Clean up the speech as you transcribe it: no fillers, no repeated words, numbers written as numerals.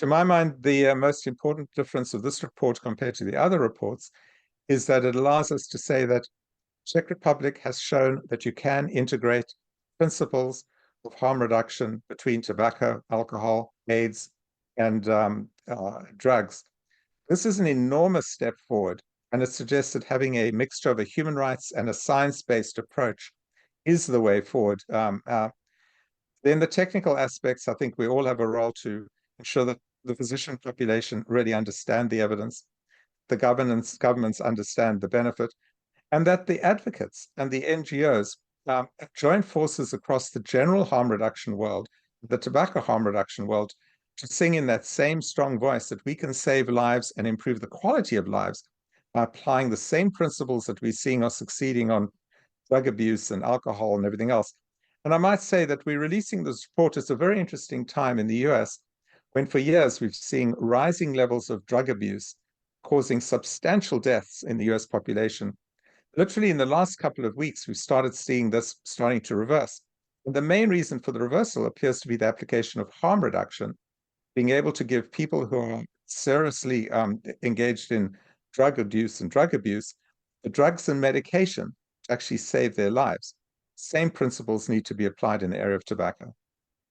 To my mind, the most important difference of this report compared to the other reports is that it allows us to say that Czech Republic has shown that you can integrate principles of harm reduction between tobacco, alcohol, AIDS, and drugs. This is an enormous step forward, and it suggests that having a mixture of a human rights and a science-based approach is the way forward. Then the technical aspects, I think we all have a role to ensure that the physician population really understand the evidence, the governments understand the benefit, and that the advocates and the NGOs join forces across the general harm reduction world, the tobacco harm reduction world, to sing in that same strong voice that we can save lives and improve the quality of lives by applying the same principles that we're seeing are succeeding on drug abuse and alcohol and everything else. And I might say that we're releasing this report at a very interesting time in the US, when for years we've seen rising levels of drug abuse causing substantial deaths in the US population. Literally in the last couple of weeks, we've started seeing this starting to reverse. And the main reason for the reversal appears to be the application of harm reduction, being able to give people who are seriously engaged in drug abuse and drug abuse, the drugs and medication to actually save their lives. Same principles need to be applied in the area of tobacco.